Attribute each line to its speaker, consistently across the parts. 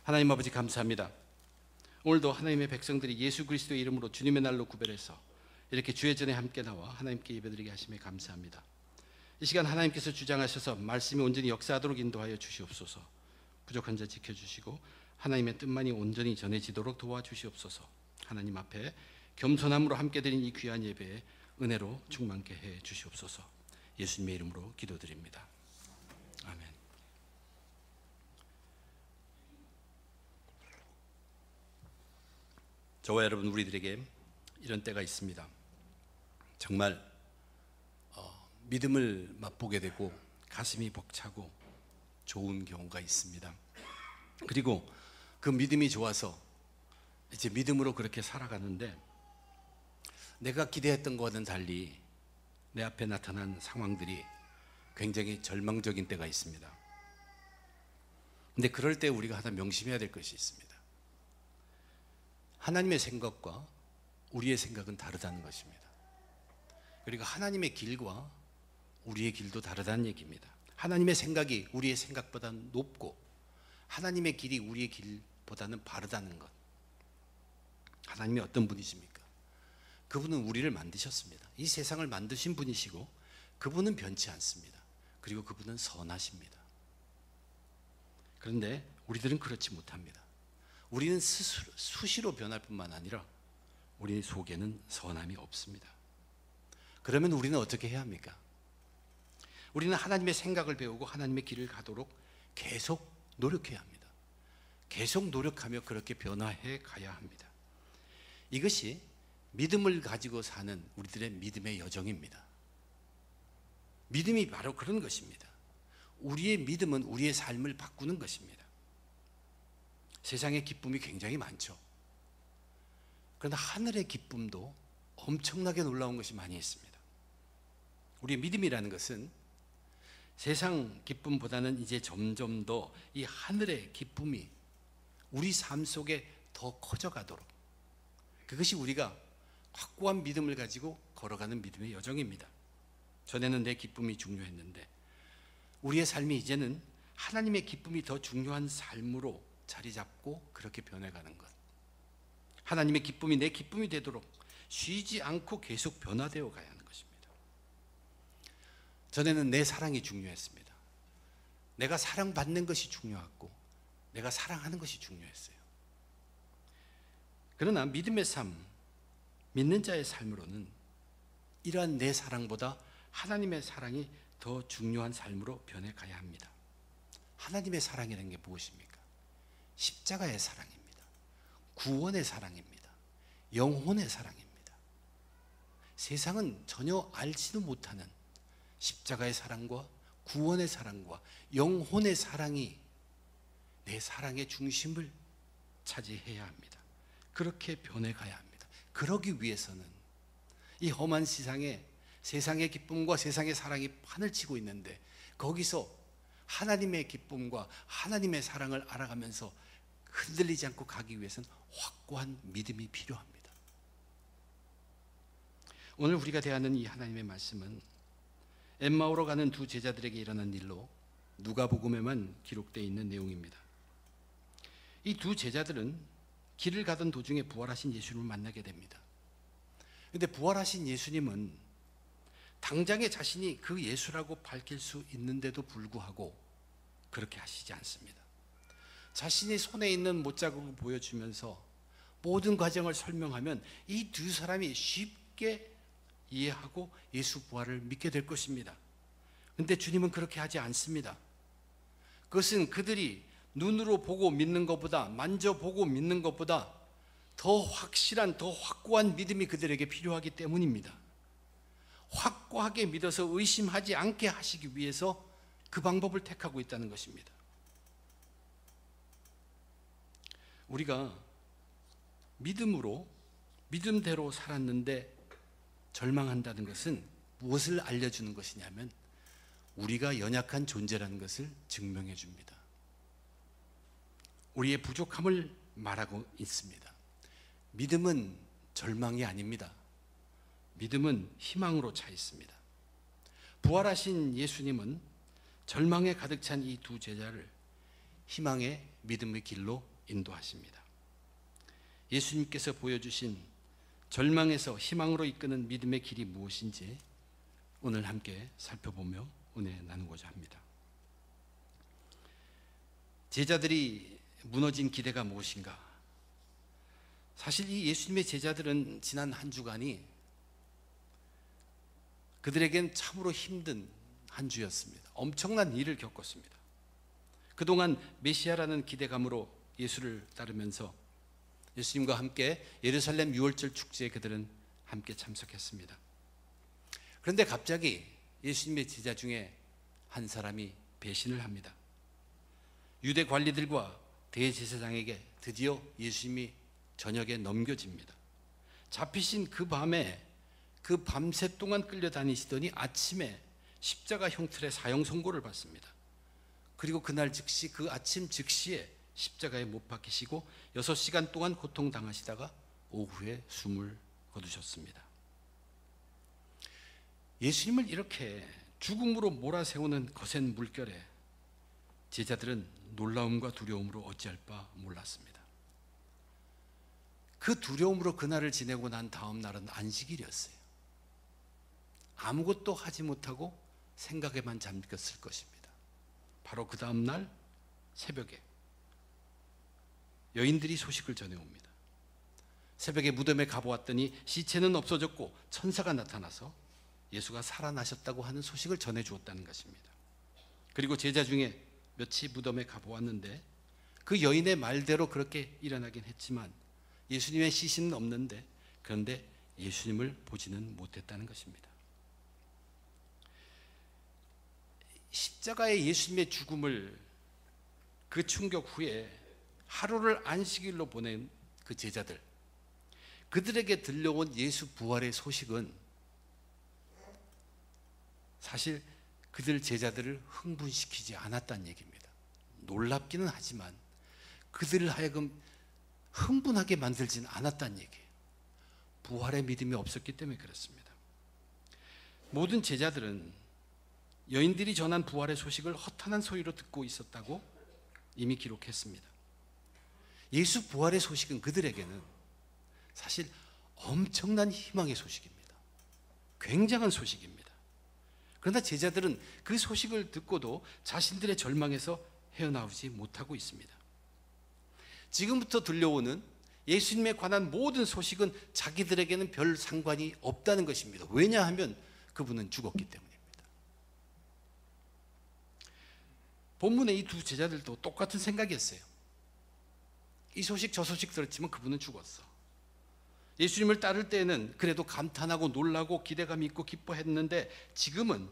Speaker 1: 하나님 아버지 감사합니다. 오늘도 하나님의 백성들이 예수 그리스도의 이름으로 주님의 날로 구별해서 이렇게 주의 전에 함께 나와 하나님께 예배드리게 하심에 감사합니다. 이 시간 하나님께서 주장하셔서 말씀이 온전히 역사하도록 인도하여 주시옵소서. 부족한 자 지켜주시고 하나님의 뜻만이 온전히 전해지도록 도와주시옵소서. 하나님 앞에 겸손함으로 함께 드린 이 귀한 예배에 은혜로 충만케 해 주시옵소서. 예수님의 이름으로 기도드립니다. 아멘. 저와 여러분, 우리들에게 이런 때가 있습니다. 정말 믿음을 맛보게 되고 가슴이 벅차고 좋은 경우가 있습니다. 그리고 그 믿음이 좋아서 이제 믿음으로 그렇게 살아가는데 내가 기대했던 것과는 달리 내 앞에 나타난 상황들이 굉장히 절망적인 때가 있습니다. 근데 그럴 때 우리가 하나 명심해야 될 것이 있습니다. 하나님의 생각과 우리의 생각은 다르다는 것입니다. 그리고 하나님의 길과 우리의 길도 다르다는 얘기입니다. 하나님의 생각이 우리의 생각보다 높고 하나님의 길이 우리의 길보다는 바르다는 것. 하나님이 어떤 분이십니까? 그분은 우리를 만드셨습니다. 이 세상을 만드신 분이시고 그분은 변치 않습니다. 그리고 그분은 선하십니다. 그런데 우리들은 그렇지 못합니다. 우리는 스스로 수시로 변할 뿐만 아니라 우리 속에는 선함이 없습니다. 그러면 우리는 어떻게 해야 합니까? 우리는 하나님의 생각을 배우고 하나님의 길을 가도록 계속 노력해야 합니다. 계속 노력하며 그렇게 변화해 가야 합니다. 이것이 믿음을 가지고 사는 우리들의 믿음의 여정입니다. 믿음이 바로 그런 것입니다. 우리의 믿음은 우리의 삶을 바꾸는 것입니다. 세상의 기쁨이 굉장히 많죠. 그러나 하늘의 기쁨도 엄청나게 놀라운 것이 많이 있습니다. 우리의 믿음이라는 것은 세상 기쁨보다는 이제 점점 더 이 하늘의 기쁨이 우리 삶 속에 더 커져가도록, 그것이 우리가 확고한 믿음을 가지고 걸어가는 믿음의 여정입니다. 전에는 내 기쁨이 중요했는데 우리의 삶이 이제는 하나님의 기쁨이 더 중요한 삶으로 자리 잡고 그렇게 변해가는 것. 하나님의 기쁨이 내 기쁨이 되도록 쉬지 않고 계속 변화되어 가야 하는 것입니다. 전에는 내 사랑이 중요했습니다. 내가 사랑받는 것이 중요했고 내가 사랑하는 것이 중요했어요. 그러나 믿음의 삶, 믿는 자의 삶으로는 이러한 내 사랑보다 하나님의 사랑이 더 중요한 삶으로 변해가야 합니다. 하나님의 사랑이라는 게 무엇입니까? 십자가의 사랑입니다. 구원의 사랑입니다. 영혼의 사랑입니다. 세상은 전혀 알지도 못하는 십자가의 사랑과 구원의 사랑과 영혼의 사랑이 내 사랑의 중심을 차지해야 합니다. 그렇게 변해가야 합니다. 그러기 위해서는 이 험한 세상에 세상의 기쁨과 세상의 사랑이 판을 치고 있는데 거기서 하나님의 기쁨과 하나님의 사랑을 알아가면서 흔들리지 않고 가기 위해서는 확고한 믿음이 필요합니다. 오늘 우리가 대하는 이 하나님의 말씀은 엠마오로 가는 두 제자들에게 일어난 일로 누가복음에만 기록되어 있는 내용입니다. 이 두 제자들은 길을 가던 도중에 부활하신 예수님을 만나게 됩니다. 그런데 부활하신 예수님은 당장에 자신이 그 예수라고 밝힐 수 있는데도 불구하고 그렇게 하시지 않습니다. 자신이 손에 있는 못자국을 보여주면서 모든 과정을 설명하면 이 두 사람이 쉽게 이해하고 예수 부활을 믿게 될 것입니다. 그런데 주님은 그렇게 하지 않습니다. 그것은 그들이 눈으로 보고 믿는 것보다, 만져보고 믿는 것보다 더 확실한, 더 확고한 믿음이 그들에게 필요하기 때문입니다. 확고하게 믿어서 의심하지 않게 하시기 위해서 그 방법을 택하고 있다는 것입니다. 우리가 믿음으로, 믿음대로 살았는데 절망한다는 것은 무엇을 알려주는 것이냐면 우리가 연약한 존재라는 것을 증명해 줍니다. 우리의 부족함을 말하고 있습니다. 믿음은 절망이 아닙니다. 믿음은 희망으로 차 있습니다. 부활하신 예수님은 절망에 가득 찬 이 두 제자를 희망의 믿음의 길로 인도하십니다. 예수님께서 보여주신 절망에서 희망으로 이끄는 믿음의 길이 무엇인지 오늘 함께 살펴보며 은혜 나누고자 합니다. 제자들이 무너진 기대가 무엇인가? 사실 이 예수님의 제자들은 지난 한 주간이 그들에겐 참으로 힘든 한 주였습니다. 엄청난 일을 겪었습니다. 그동안 메시아라는 기대감으로 예수를 따르면서 예수님과 함께 예루살렘 유월절 축제에 그들은 함께 참석했습니다. 그런데 갑자기 예수님의 제자 중에 한 사람이 배신을 합니다. 유대 관리들과 대제사장에게 드디어 예수님이 저녁에 넘겨집니다. 잡히신 그 밤에 그 밤새 동안 끌려다니시더니 아침에 십자가 형틀의 사형 선고를 받습니다. 그리고 그날 즉시 그 아침 즉시에 십자가에 못 박히시고 6시간 동안 고통당하시다가 오후에 숨을 거두셨습니다. 예수님을 이렇게 죽음으로 몰아세우는 거센 물결에 제자들은 놀라움과 두려움으로 어찌할 바 몰랐습니다. 그 두려움으로 그날을 지내고 난 다음 날은 안식일이었어요. 아무것도 하지 못하고 생각에만 잠겼을 것입니다. 바로 그 다음 날 새벽에 여인들이 소식을 전해옵니다. 새벽에 무덤에 가보았더니 시체는 없어졌고 천사가 나타나서 예수가 살아나셨다고 하는 소식을 전해주었다는 것입니다. 그리고 제자 중에 며칠 무덤에 가보았는데 그 여인의 말대로 그렇게 일어나긴 했지만 예수님의 시신은 없는데 그런데 예수님을 보지는 못했다는 것입니다. 십자가의 예수님의 죽음을 그 충격 후에 하루를 안식일로 보낸 그 제자들, 그들에게 들려온 예수 부활의 소식은 사실 그들 제자들을 흥분시키지 않았다는 얘기입니다. 놀랍기는 하지만 그들을 하여금 흥분하게 만들지는 않았다는 얘기예요. 부활의 믿음이 없었기 때문에 그렇습니다. 모든 제자들은 여인들이 전한 부활의 소식을 허탄한 소리로 듣고 있었다고 이미 기록했습니다. 예수 부활의 소식은 그들에게는 사실 엄청난 희망의 소식입니다. 굉장한 소식입니다. 그러나 제자들은 그 소식을 듣고도 자신들의 절망에서 헤어나오지 못하고 있습니다. 지금부터 들려오는 예수님에 관한 모든 소식은 자기들에게는 별 상관이 없다는 것입니다. 왜냐하면 그분은 죽었기 때문입니다. 본문의 이 두 제자들도 똑같은 생각이었어요. 이 소식 저 소식 들었지만 그분은 죽었어. 예수님을 따를 때에는 그래도 감탄하고 놀라고 기대감이 있고 기뻐했는데 지금은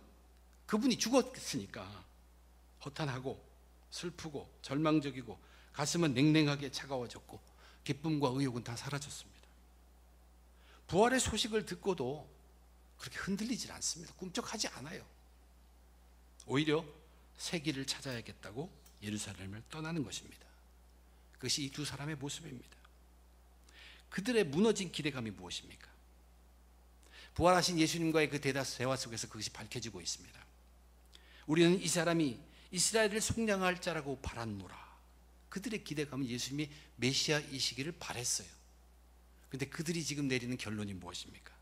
Speaker 1: 그분이 죽었으니까 허탄하고 슬프고 절망적이고 가슴은 냉랭하게 차가워졌고 기쁨과 의욕은 다 사라졌습니다. 부활의 소식을 듣고도 그렇게 흔들리질 않습니다. 꿈쩍하지 않아요. 오히려 새 길을 찾아야겠다고 예루살렘을 떠나는 것입니다. 그것이 이 두 사람의 모습입니다. 그들의 무너진 기대감이 무엇입니까? 부활하신 예수님과의 그 대화 속에서 그것이 밝혀지고 있습니다. 우리는 이 사람이 이스라엘을 속량할 자라고 바랐노라. 그들의 기대감은 예수님이 메시아이시기를 바랬어요. 그런데 그들이 지금 내리는 결론이 무엇입니까?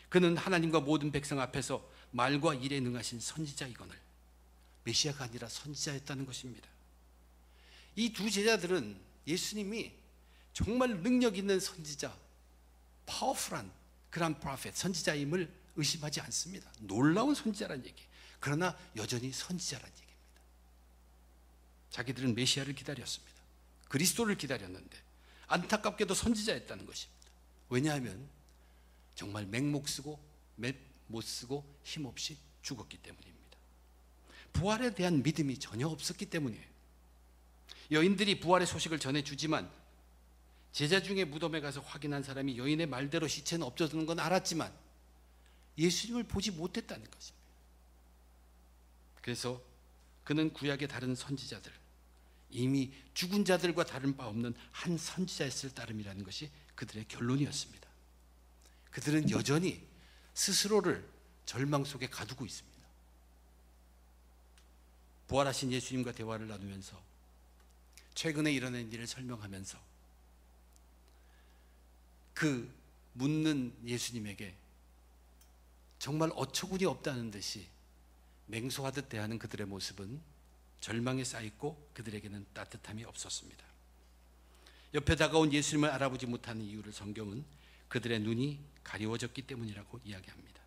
Speaker 1: 그는 하나님과 모든 백성 앞에서 말과 일에 능하신 선지자이거늘 메시아가 아니라 선지자였다는 것입니다. 이 두 제자들은 예수님이 정말 능력 있는 선지자, 파워풀한 그런 프로페트, 선지자임을 의심하지 않습니다. 놀라운 선지자란 얘기. 그러나 여전히 선지자란 얘기입니다. 자기들은 메시아를 기다렸습니다. 그리스도를 기다렸는데 안타깝게도 선지자였다는 것입니다. 왜냐하면 정말 맹목 쓰고 맷 못 쓰고 힘없이 죽었기 때문입니다. 부활에 대한 믿음이 전혀 없었기 때문이에요. 여인들이 부활의 소식을 전해주지만 제자 중에 무덤에 가서 확인한 사람이 여인의 말대로 시체는 없어지는 건 알았지만 예수님을 보지 못했다는 것입니다. 그래서 그는 구약의 다른 선지자들, 이미 죽은 자들과 다른 바 없는 한 선지자였을 따름이라는 것이 그들의 결론이었습니다. 그들은 여전히 스스로를 절망 속에 가두고 있습니다. 부활하신 예수님과 대화를 나누면서 최근에 일어난 일을 설명하면서 그 묻는 예수님에게 정말 어처구니 없다는 듯이 맹소하듯 대하는 그들의 모습은 절망에 쌓였고 그들에게는 따뜻함이 없었습니다. 옆에 다가온 예수님을 알아보지 못하는 이유를 성경은 그들의 눈이 가리워졌기 때문이라고 이야기합니다.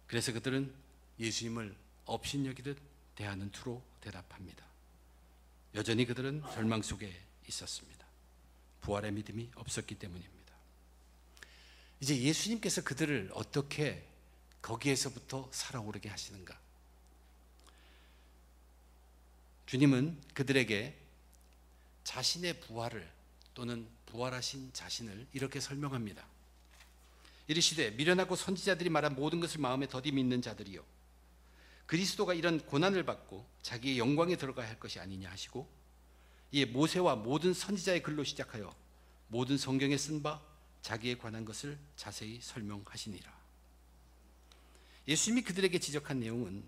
Speaker 1: 그래서 그들은 예수님을 업신여기듯 대하는 투로 대답합니다. 여전히 그들은 절망 속에 있었습니다. 부활의 믿음이 없었기 때문입니다. 이제 예수님께서 그들을 어떻게 거기에서부터 살아오르게 하시는가? 주님은 그들에게 자신의 부활을 또는 부활하신 자신을 이렇게 설명합니다. 이르시되 미련하고 선지자들이 말한 모든 것을 마음에 더디 믿는 자들이요 그리스도가 이런 고난을 받고 자기의 영광에 들어가야 할 것이 아니냐 하시고 이에 모세와 모든 선지자의 글로 시작하여 모든 성경에 쓴 바 자기에 관한 것을 자세히 설명하시니라. 예수님이 그들에게 지적한 내용은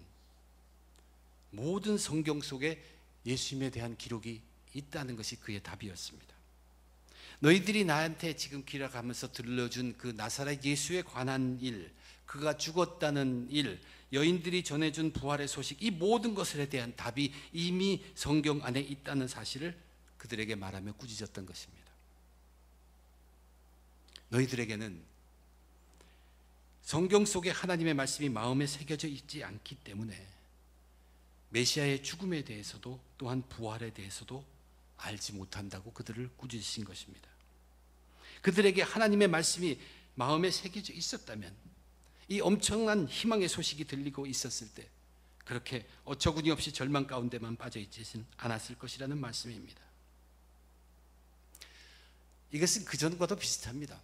Speaker 1: 모든 성경 속에 예수님에 대한 기록이 있다는 것이 그의 답이었습니다. 너희들이 나한테 지금 기록하면서 들려준 그 나사렛 예수에 관한 일, 그가 죽었다는 일, 여인들이 전해준 부활의 소식, 이 모든 것에 대한 답이 이미 성경 안에 있다는 사실을 그들에게 말하며 꾸짖었던 것입니다. 너희들에게는 성경 속에 하나님의 말씀이 마음에 새겨져 있지 않기 때문에 메시아의 죽음에 대해서도 또한 부활에 대해서도 알지 못한다고 그들을 꾸짖으신 것입니다. 그들에게 하나님의 말씀이 마음에 새겨져 있었다면 이 엄청난 희망의 소식이 들리고 있었을 때 그렇게 어처구니 없이 절망 가운데만 빠져 있지는 않았을 것이라는 말씀입니다. 이것은 그전과도 비슷합니다.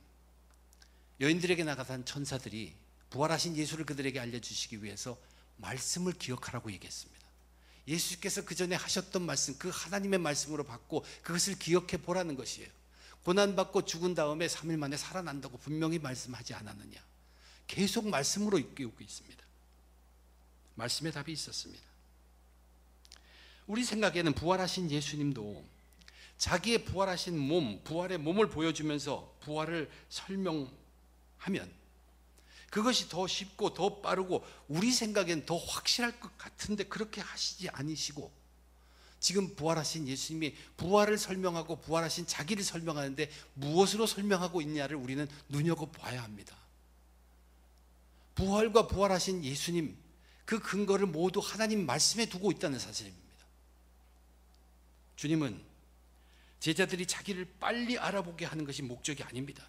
Speaker 1: 여인들에게 나타난 천사들이 부활하신 예수를 그들에게 알려주시기 위해서 말씀을 기억하라고 얘기했습니다. 예수께서 그 전에 하셨던 말씀, 그 하나님의 말씀으로 받고 그것을 기억해 보라는 것이에요. 고난받고 죽은 다음에 3일 만에 살아난다고 분명히 말씀하지 않았느냐. 계속 말씀으로 이끌고 있습니다. 말씀의 답이 있었습니다. 우리 생각에는 부활하신 예수님도 자기의 부활하신 몸, 부활의 몸을 보여주면서 부활을 설명하면 그것이 더 쉽고 더 빠르고 우리 생각엔 더 확실할 것 같은데 그렇게 하시지 않으시고 지금 부활하신 예수님이 부활을 설명하고 부활하신 자기를 설명하는데 무엇으로 설명하고 있냐를 우리는 눈여겨봐야 합니다. 부활과 부활하신 예수님, 그 근거를 모두 하나님 말씀에 두고 있다는 사실입니다. 주님은 제자들이 자기를 빨리 알아보게 하는 것이 목적이 아닙니다.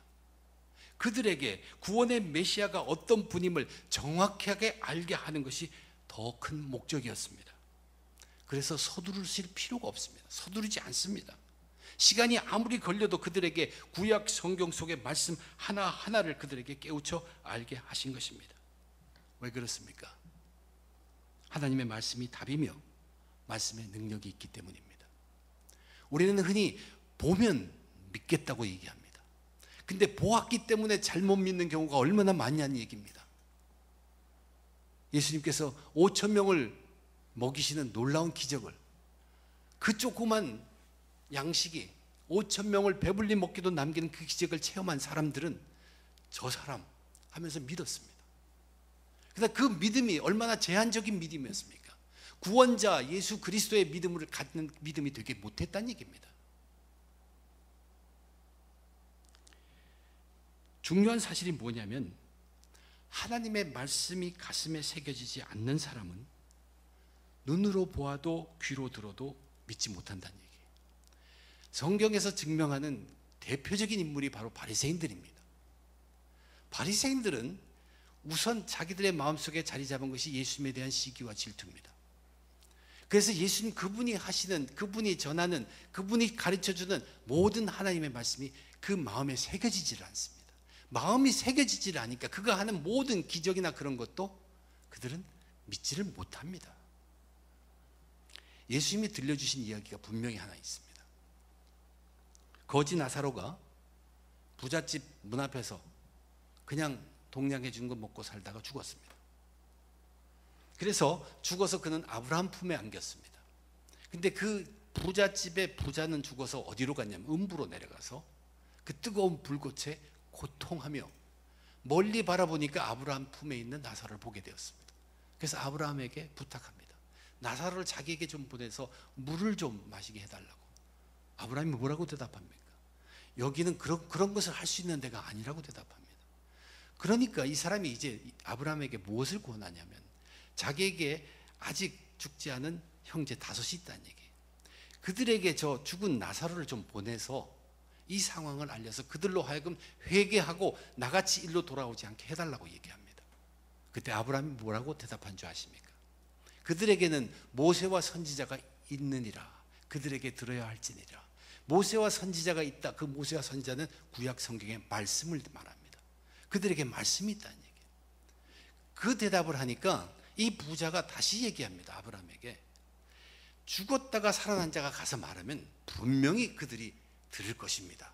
Speaker 1: 그들에게 구원의 메시아가 어떤 분임을 정확하게 알게 하는 것이 더 큰 목적이었습니다. 그래서 서두르실 필요가 없습니다. 서두르지 않습니다. 시간이 아무리 걸려도 그들에게 구약 성경 속의 말씀 하나하나를 그들에게 깨우쳐 알게 하신 것입니다. 왜 그렇습니까? 하나님의 말씀이 답이며 말씀의 능력이 있기 때문입니다. 우리는 흔히 보면 믿겠다고 얘기합니다. 근데 보았기 때문에 잘못 믿는 경우가 얼마나 많냐는 얘기입니다. 예수님께서 5,000명을 먹이시는 놀라운 기적을, 그 조그만 양식이 5,000명을 배불리 먹기도 남기는 그 기적을 체험한 사람들은 저 사람 하면서 믿었습니다. 그러나 그 믿음이 얼마나 제한적인 믿음이었습니까? 구원자 예수 그리스도의 믿음을 갖는 믿음이 되게 못했다는 얘기입니다. 중요한 사실이 뭐냐면 하나님의 말씀이 가슴에 새겨지지 않는 사람은 눈으로 보아도 귀로 들어도 믿지 못한다는 얘기예요. 성경에서 증명하는 대표적인 인물이 바로 바리새인들입니다. 바리새인들은 우선 자기들의 마음속에 자리 잡은 것이 예수님에 대한 시기와 질투입니다. 그래서 예수님 그분이 하시는, 그분이 전하는, 그분이 가르쳐주는 모든 하나님의 말씀이 그 마음에 새겨지질 않습니다. 마음이 새겨지질 않으니까 그가 하는 모든 기적이나 그런 것도 그들은 믿지를 못합니다. 예수님이 들려주신 이야기가 분명히 하나 있습니다. 거지 나사로가 부잣집 문 앞에서 그냥 동냥해 준 거 먹고 살다가 죽었습니다. 그래서 죽어서 그는 아브라함 품에 안겼습니다. 근데 그 부잣집의 부자는 죽어서 어디로 갔냐면 음부로 내려가서 그 뜨거운 불꽃에 고통하며 멀리 바라보니까 아브라함 품에 있는 나사로를 보게 되었습니다. 그래서 아브라함에게 부탁합니다. 나사로를 자기에게 좀 보내서 물을 좀 마시게 해달라고. 아브라함이 뭐라고 대답합니까? 여기는 그런 것을 할 수 있는 데가 아니라고 대답합니다. 그러니까 이 사람이 이제 아브라함에게 무엇을 권하냐면 자기에게 아직 죽지 않은 형제 5이 있다는 얘기예요. 그들에게 저 죽은 나사로를 좀 보내서 이 상황을 알려서 그들로 하여금 회개하고 나같이 일로 돌아오지 않게 해달라고 얘기합니다. 그때 아브라함이 뭐라고 대답한 줄 아십니까? 그들에게는 모세와 선지자가 있느니라. 그들에게 들어야 할지니라. 모세와 선지자가 있다. 그 모세와 선지자는 구약 성경의 말씀을 말합니다. 그들에게 말씀이 있다는 얘기예요. 그 대답을 하니까 이 부자가 다시 얘기합니다. 아브라함에게 죽었다가 살아난 자가 가서 말하면 분명히 그들이 들을 것입니다.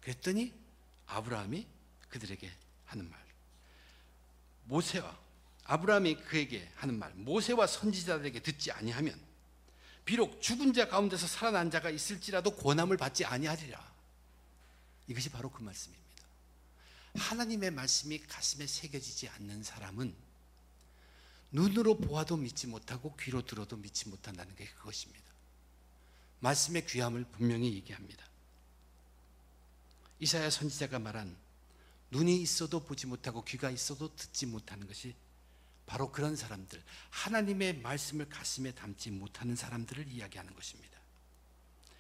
Speaker 1: 그랬더니 아브라함이 그들에게 하는 말, 아브라함이 그에게 하는 말, 모세와 선지자들에게 듣지 아니하면 비록 죽은 자 가운데서 살아난 자가 있을지라도 권함을 받지 아니하리라. 이것이 바로 그 말씀입니다. 하나님의 말씀이 가슴에 새겨지지 않는 사람은 눈으로 보아도 믿지 못하고 귀로 들어도 믿지 못한다는 게 그것입니다. 말씀의 귀함을 분명히 얘기합니다. 이사야 선지자가 말한 눈이 있어도 보지 못하고 귀가 있어도 듣지 못하는 것이 바로 그런 사람들, 하나님의 말씀을 가슴에 담지 못하는 사람들을 이야기하는 것입니다.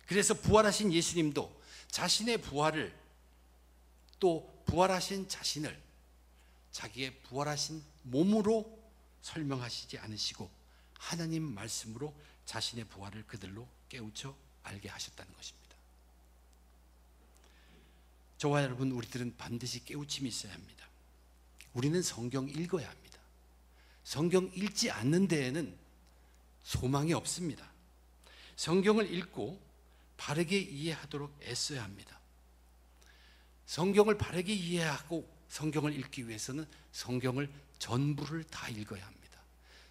Speaker 1: 그래서 부활하신 예수님도 자신의 부활을, 또 부활하신 자신을 자기의 부활하신 몸으로 설명하시지 않으시고 하나님 말씀으로 자신의 부활을 그들로 깨우쳐 알게 하셨다는 것입니다. 저와 여러분, 우리들은 반드시 깨우침이 있어야 합니다. 우리는 성경 읽어야 합니다. 성경 읽지 않는 데에는 소망이 없습니다. 성경을 읽고 바르게 이해하도록 애써야 합니다. 성경을 바르게 이해하고 성경을 읽기 위해서는 성경을 전부를 다 읽어야 합니다.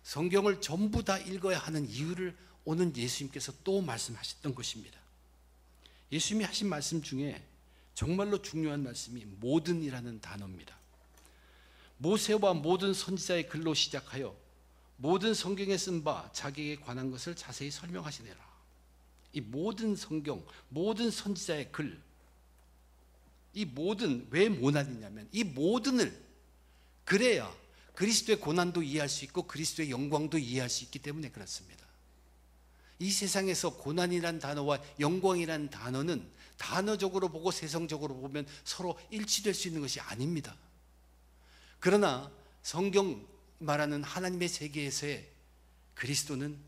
Speaker 1: 성경을 전부 다 읽어야 하는 이유를 오늘 예수님께서 또 말씀하셨던 것입니다. 예수님이 하신 말씀 중에 정말로 중요한 말씀이 모든이라는 단어입니다. 모세와 모든 선지자의 글로 시작하여 모든 성경에 쓴 바 자기에게 관한 것을 자세히 설명하시니라. 이 모든 성경, 모든 선지자의 글, 이 모든, 왜 모난이냐면 이 모든을, 그래야 그리스도의 고난도 이해할 수 있고 그리스도의 영광도 이해할 수 있기 때문에 그렇습니다. 이 세상에서 고난이란 단어와 영광이란 단어는 단어적으로 보고 세성적으로 보면 서로 일치될 수 있는 것이 아닙니다. 그러나 성경 말하는 하나님의 세계에서의 그리스도는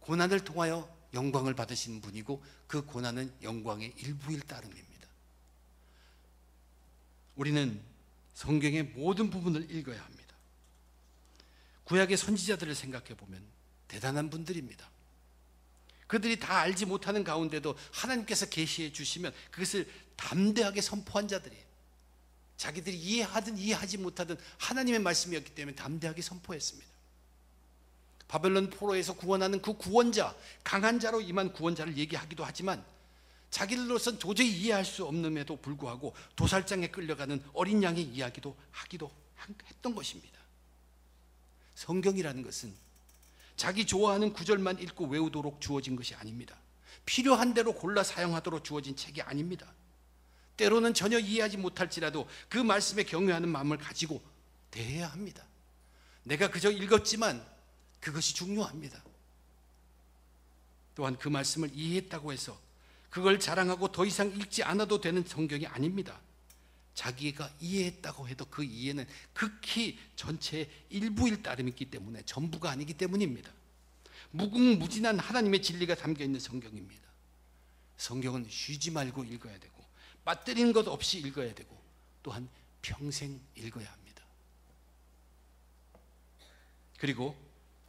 Speaker 1: 고난을 통하여 영광을 받으시는 분이고 그 고난은 영광의 일부일 따름입니다. 우리는 성경의 모든 부분을 읽어야 합니다. 구약의 선지자들을 생각해 보면 대단한 분들입니다. 그들이 다 알지 못하는 가운데도 하나님께서 계시해 주시면 그것을 담대하게 선포한 자들이에요. 자기들이 이해하든 이해하지 못하든 하나님의 말씀이었기 때문에 담대하게 선포했습니다. 바벨론 포로에서 구원하는 그 구원자, 강한 자로 임한 구원자를 얘기하기도 하지만 자기들로서는 도저히 이해할 수 없음에도 불구하고 도살장에 끌려가는 어린 양의 이야기도 하기도 했던 것입니다. 성경이라는 것은 자기 좋아하는 구절만 읽고 외우도록 주어진 것이 아닙니다. 필요한 대로 골라 사용하도록 주어진 책이 아닙니다. 때로는 전혀 이해하지 못할지라도 그 말씀에 경외하는 마음을 가지고 대해야 합니다. 내가 그저 읽었지만 그것이 중요합니다. 또한 그 말씀을 이해했다고 해서 그걸 자랑하고 더 이상 읽지 않아도 되는 성경이 아닙니다. 자기가 이해했다고 해도 그 이해는 극히 전체의 일부일 따름이기 때문에 전부가 아니기 때문입니다. 무궁무진한 하나님의 진리가 담겨있는 성경입니다. 성경은 쉬지 말고 읽어야 되고 빠뜨리는 것 없이 읽어야 되고 또한 평생 읽어야 합니다. 그리고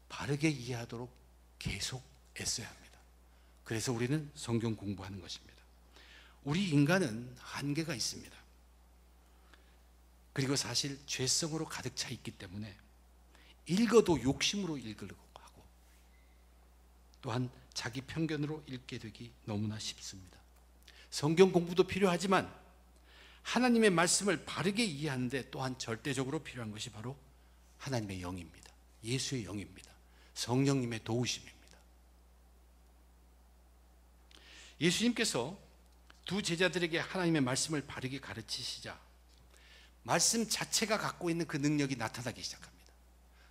Speaker 1: 바르게 이해하도록 계속 애써야 합니다. 그래서 우리는 성경 공부하는 것입니다. 우리 인간은 한계가 있습니다. 그리고 사실 죄성으로 가득 차 있기 때문에 읽어도 욕심으로 읽으려고 하고 또한 자기 편견으로 읽게 되기 너무나 쉽습니다. 성경 공부도 필요하지만 하나님의 말씀을 바르게 이해하는데 또한 절대적으로 필요한 것이 바로 하나님의 영입니다. 예수의 영입니다. 성령님의 도우심입니다. 예수님께서 두 제자들에게 하나님의 말씀을 바르게 가르치시자 말씀 자체가 갖고 있는 그 능력이 나타나기 시작합니다.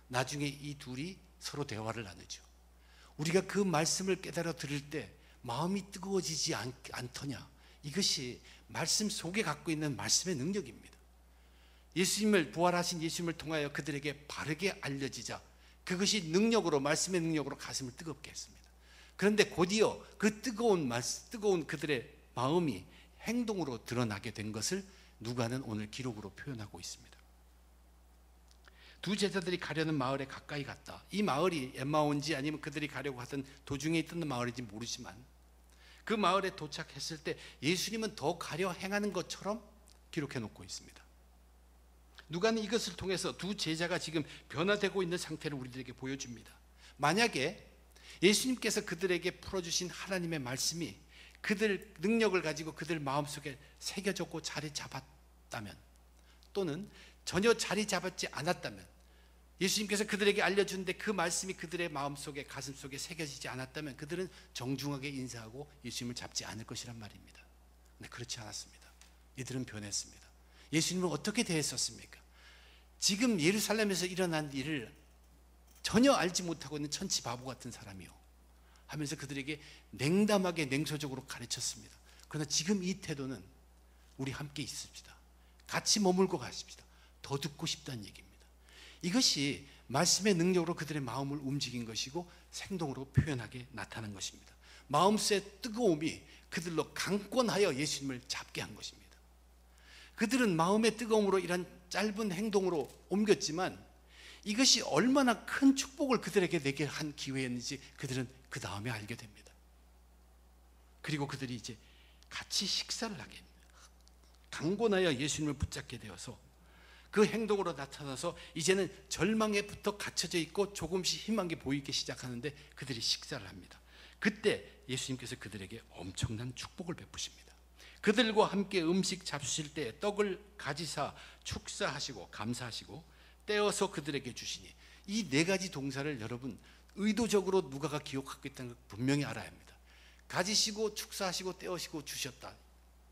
Speaker 1: 나중에 이 둘이 서로 대화를 나누죠. 우리가 그 말씀을 깨달아 들을 때 마음이 뜨거워지지 않더냐. 이것이 말씀 속에 갖고 있는 말씀의 능력입니다. 예수님을, 부활하신 예수님을 통하여 그들에게 바르게 알려지자 그것이 능력으로, 말씀의 능력으로 가슴을 뜨겁게 했습니다. 그런데 곧이어 그 뜨거운 그들의 마음이 행동으로 드러나게 된 것을 누가는 오늘 기록으로 표현하고 있습니다. 두 제자들이 가려는 마을에 가까이 갔다. 이 마을이 엠마오인지 아니면 그들이 가려고 하던 도중에 있던 마을인지 모르지만 그 마을에 도착했을 때 예수님은 더 가려 행하는 것처럼 기록해 놓고 있습니다. 누가는 이것을 통해서 두 제자가 지금 변화되고 있는 상태를 우리들에게 보여줍니다. 만약에 예수님께서 그들에게 풀어주신 하나님의 말씀이 그들 능력을 가지고 그들 마음속에 새겨졌고 자리 잡았다면, 또는 전혀 자리 잡았지 않았다면, 예수님께서 그들에게 알려주는데 그 말씀이 그들의 마음속에, 가슴속에 새겨지지 않았다면 그들은 정중하게 인사하고 예수님을 잡지 않을 것이란 말입니다. 근데 그렇지 않았습니다. 이들은 변했습니다. 예수님을 어떻게 대했었습니까? 지금 예루살렘에서 일어난 일을 전혀 알지 못하고 있는 천치 바보 같은 사람이요 하면서 그들에게 냉담하게 냉소적으로 가르쳤습니다. 그러나 지금 이 태도는 우리 함께 있읍시다. 같이 머물고 가십시다. 더 듣고 싶다는 얘기입니다. 이것이 말씀의 능력으로 그들의 마음을 움직인 것이고 생동으로 표현하게 나타난 것입니다. 마음속의 뜨거움이 그들로 강권하여 예수님을 잡게 한 것입니다. 그들은 마음의 뜨거움으로 이런 짧은 행동으로 옮겼지만 이것이 얼마나 큰 축복을 그들에게 내게 한 기회였는지 그들은 그 다음에 알게 됩니다. 그리고 그들이 이제 같이 식사를 하게 됩니다. 강권하여 예수님을 붙잡게 되어서 그 행동으로 나타나서 이제는 절망에부터 갇혀져 있고 조금씩 희망이 보이기 시작하는데 그들이 식사를 합니다. 그때 예수님께서 그들에게 엄청난 축복을 베푸십니다. 그들과 함께 음식 잡수실 때 떡을 가지사 축사하시고 감사하시고 떼어서 그들에게 주시니, 이 네 가지 동사를 여러분 의도적으로 누가가 기억하고 있다는 걸 분명히 알아야 합니다. 가지시고 축사하시고 떼어시고 주셨다.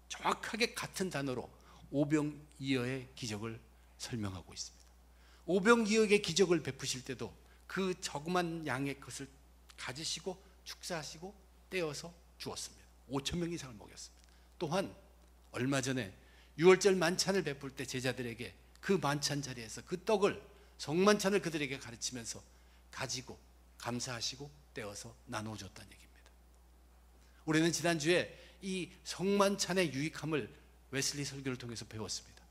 Speaker 1: 정확하게 같은 단어로 오병이어의 기적을 설명하고 있습니다. 오병이어의 기적을 베푸실 때도 그 조그만 양의 것을 가지시고 축사하시고 떼어서 주었습니다. 5천 명 이상을 먹였습니다. 또한 얼마 전에 유월절 만찬을 베풀 때 제자들에게 그 만찬 자리에서 그 떡을, 성만찬을 그들에게 가르치면서 가지고 감사하시고 떼어서 나눠줬다는 얘기입니다. 우리는 지난주에 이 성만찬의 유익함을 웨슬리 설교를 통해서 배웠습니다.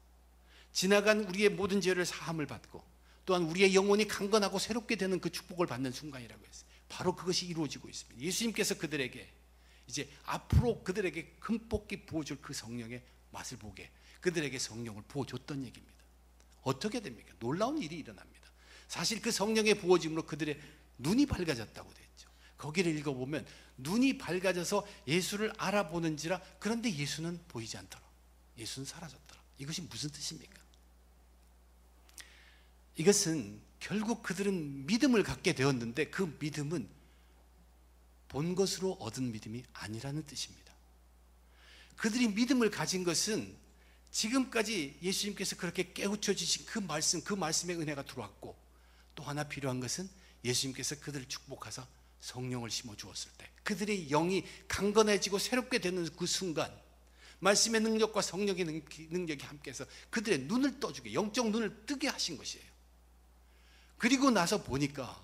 Speaker 1: 지나간 우리의 모든 죄를 사함을 받고 또한 우리의 영혼이 강건하고 새롭게 되는 그 축복을 받는 순간이라고 했어요. 바로 그것이 이루어지고 있습니다. 예수님께서 그들에게 이제 앞으로 그들에게 흠뻑히 부어줄 그 성령의 맛을 보게 그들에게 성령을 부어줬던 얘기입니다. 어떻게 됩니까? 놀라운 일이 일어납니다. 사실 그 성령의 부어짐으로 그들의 눈이 밝아졌다고 됐죠. 거기를 읽어보면 눈이 밝아져서 예수를 알아보는지라, 그런데 예수는 보이지 않더라. 예수는 사라졌더라. 이것이 무슨 뜻입니까? 이것은 결국 그들은 믿음을 갖게 되었는데 그 믿음은 본 것으로 얻은 믿음이 아니라는 뜻입니다. 그들이 믿음을 가진 것은 지금까지 예수님께서 그렇게 깨우쳐 주신 그 말씀의 은혜가 들어왔고, 또 하나 필요한 것은 예수님께서 그들을 축복하사 성령을 심어 주었을 때 그들의 영이 강건해지고 새롭게 되는 그 순간 말씀의 능력과 성령의 능력이 함께해서 그들의 눈을 떠주게, 영적 눈을 뜨게 하신 것이에요. 그리고 나서 보니까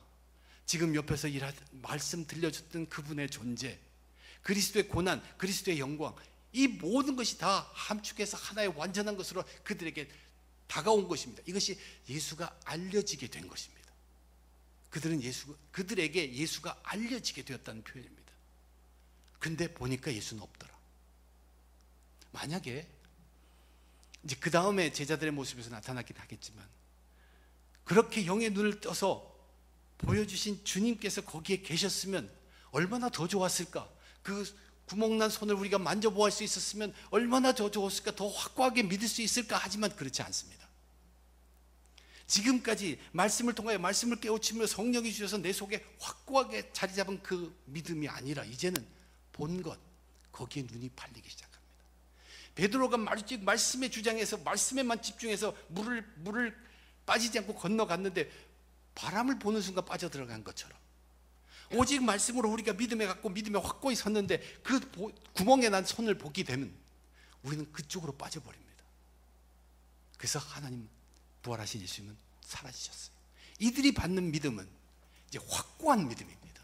Speaker 1: 지금 옆에서 말씀 들려줬던 그분의 존재, 그리스도의 고난, 그리스도의 영광, 이 모든 것이 다 함축해서 하나의 완전한 것으로 그들에게 다가온 것입니다. 이것이 예수가 알려지게 된 것입니다. 그들에게 예수가 알려지게 되었다는 표현입니다. 근데 보니까 예수는 없더라. 만약에 이제 그 다음에 제자들의 모습에서 나타나긴 하겠지만, 그렇게 영의 눈을 떠서 보여주신 주님께서 거기에 계셨으면 얼마나 더 좋았을까? 그 구멍난 손을 우리가 만져보할 수 있었으면 얼마나 더 좋았을까? 더 확고하게 믿을 수 있을까? 하지만 그렇지 않습니다. 지금까지 말씀을 통하여 말씀을 깨우치며 성령이 주셔서 내 속에 확고하게 자리 잡은 그 믿음이 아니라 이제는 본 것, 거기에 눈이 팔리기 시작합니다. 베드로가 말씀의 주장에서 말씀에만 집중해서 물을 빠지지 않고 건너갔는데 바람을 보는 순간 빠져들어간 것처럼 오직 말씀으로 우리가 믿음에 갖고 믿음에 확고히 섰는데 그 구멍에 난 손을 보게 되면 우리는 그쪽으로 빠져버립니다. 그래서 하나님 부활하신 예수님은 사라지셨어요. 이들이 받는 믿음은 이제 확고한 믿음입니다.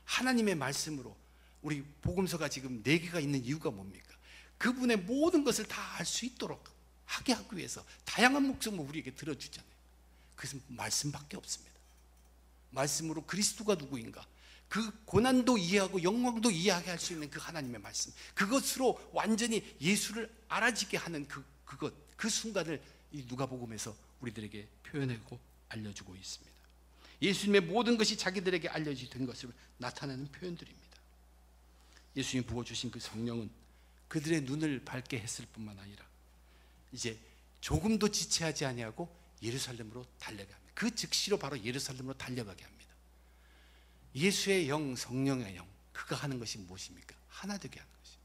Speaker 1: 하나님의 말씀으로 우리 복음서가 지금 4개가 있는 이유가 뭡니까? 그분의 모든 것을 다 알 수 있도록 하게 하기 위해서 다양한 목숨을 우리에게 들어주잖아요. 그것은 말씀밖에 없습니다. 말씀으로 그리스도가 누구인가, 그 고난도 이해하고 영광도 이해하게 할 수 있는 그 하나님의 말씀, 그것으로 완전히 예수를 알아지게 하는 그 순간을 이 누가복음에서 우리들에게 표현하고 알려주고 있습니다. 예수님의 모든 것이 자기들에게 알려진 것을 나타내는 표현들입니다. 예수님이 부어주신 그 성령은 그들의 눈을 밝게 했을 뿐만 아니라 이제 조금도 지체하지 아니하고 예루살렘으로 달려가게 합니다. 그 즉시로 바로 예루살렘으로 달려가게 합니다. 예수의 영, 성령의 영, 그가 하는 것이 무엇입니까? 하나 되게 하는 것이,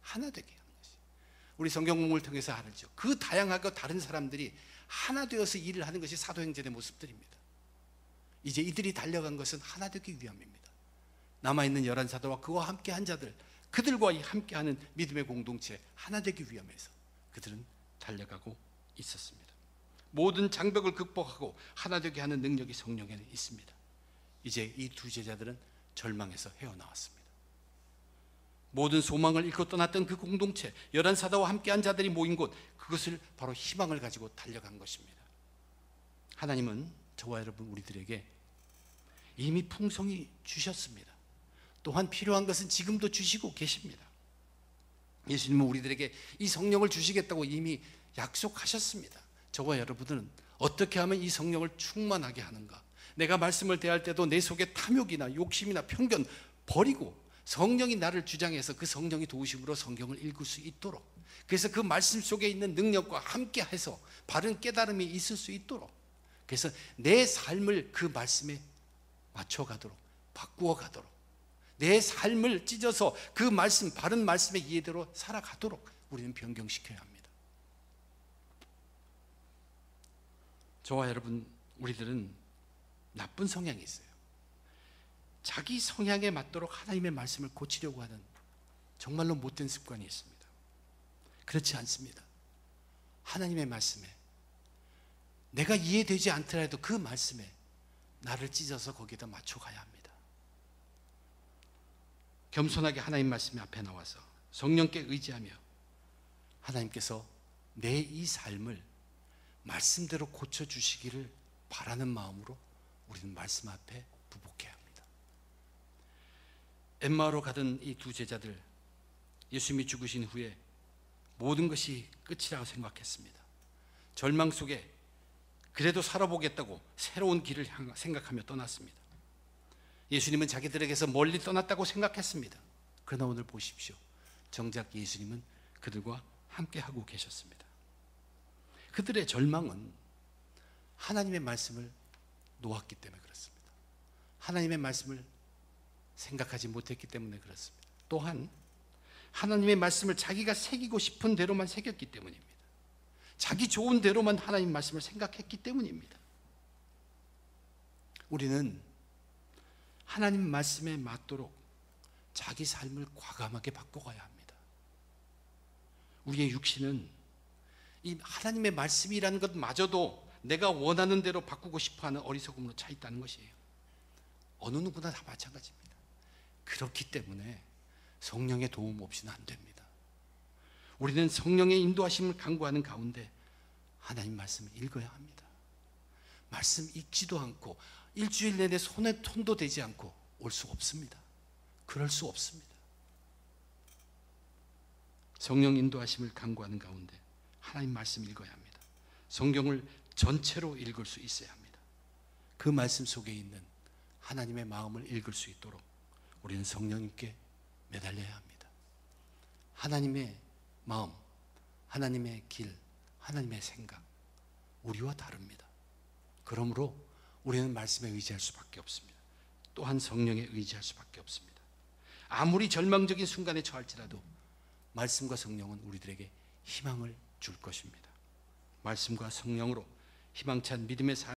Speaker 1: 하나 되게 하는 것이. 우리 성경 공부를 통해서 알죠. 그 다양하고 다른 사람들이 하나 되어서 일을 하는 것이 사도행전의 모습들입니다. 이제 이들이 달려간 것은 하나 되기 위함입니다. 남아있는 11사도와 그와 함께한 자들, 그들과 함께하는 믿음의 공동체 하나 되기 위함에서 그들은 달려가고 있었습니다. 모든 장벽을 극복하고 하나 되게 하는 능력이 성령에는 있습니다. 이제 이 두 제자들은 절망에서 헤어나왔습니다. 모든 소망을 잃고 떠났던 그 공동체, 11사도와 함께한 자들이 모인 곳, 그것을 바로 희망을 가지고 달려간 것입니다. 하나님은 저와 여러분 우리들에게 이미 풍성히 주셨습니다. 또한 필요한 것은 지금도 주시고 계십니다. 예수님은 우리들에게 이 성령을 주시겠다고 이미 약속하셨습니다. 저와 여러분들은 어떻게 하면 이 성령을 충만하게 하는가? 내가 말씀을 대할 때도 내 속에 탐욕이나 욕심이나 편견 버리고 성령이 나를 주장해서 그 성령이 도우심으로 성경을 읽을 수 있도록, 그래서 그 말씀 속에 있는 능력과 함께해서 바른 깨달음이 있을 수 있도록, 그래서 내 삶을 그 말씀에 맞춰가도록, 바꾸어 가도록, 내 삶을 찢어서 그 말씀, 바른 말씀의 이해대로 살아가도록 우리는 변경시켜야 합니다. 저와 여러분 우리들은 나쁜 성향이 있어요. 자기 성향에 맞도록 하나님의 말씀을 고치려고 하는 정말로 못된 습관이 있습니다. 그렇지 않습니다. 하나님의 말씀에 내가 이해되지 않더라도 그 말씀에 나를 찢어서 거기에다 맞춰가야 합니다. 겸손하게 하나님 말씀 앞에 나와서 성령께 의지하며 하나님께서 내 이 삶을 말씀대로 고쳐주시기를 바라는 마음으로 우리는 말씀 앞에 부복해야 합니다. 엠마오로 가던 이 두 제자들, 예수님이 죽으신 후에 모든 것이 끝이라고 생각했습니다. 절망 속에 그래도 살아보겠다고 새로운 길을 생각하며 떠났습니다. 예수님은 자기들에게서 멀리 떠났다고 생각했습니다. 그러나 오늘 보십시오. 정작 예수님은 그들과 함께하고 계셨습니다. 그들의 절망은 하나님의 말씀을 놓았기 때문에 그렇습니다. 하나님의 말씀을 생각하지 못했기 때문에 그렇습니다. 또한 하나님의 말씀을 자기가 새기고 싶은 대로만 새겼기 때문입니다. 자기 좋은 대로만 하나님 말씀을 생각했기 때문입니다. 우리는 하나님 말씀에 맞도록 자기 삶을 과감하게 바꿔가야 합니다. 우리의 육신은 이 하나님의 말씀이라는 것마저도 내가 원하는 대로 바꾸고 싶어하는 어리석음으로 차 있다는 것이에요. 어느 누구나 다 마찬가지입니다. 그렇기 때문에 성령의 도움 없이는 안 됩니다. 우리는 성령의 인도하심을 간구하는 가운데 하나님 말씀을 읽어야 합니다. 말씀 읽지도 않고 일주일 내내 손에 손도 대지 않고 올 수 없습니다. 그럴 수 없습니다. 성령 인도하심을 간구하는 가운데 하나님 말씀 읽어야 합니다. 성경을 전체로 읽을 수 있어야 합니다. 그 말씀 속에 있는 하나님의 마음을 읽을 수 있도록 우리는 성령님께 매달려야 합니다. 하나님의 마음, 하나님의 길, 하나님의 생각, 우리와 다릅니다. 그러므로 우리는 말씀에 의지할 수밖에 없습니다. 또한 성령에 의지할 수밖에 없습니다. 아무리 절망적인 순간에 처할지라도 말씀과 성령은 우리들에게 희망을 줄 것입니다. 말씀과 성령으로 희망찬 믿음의 삶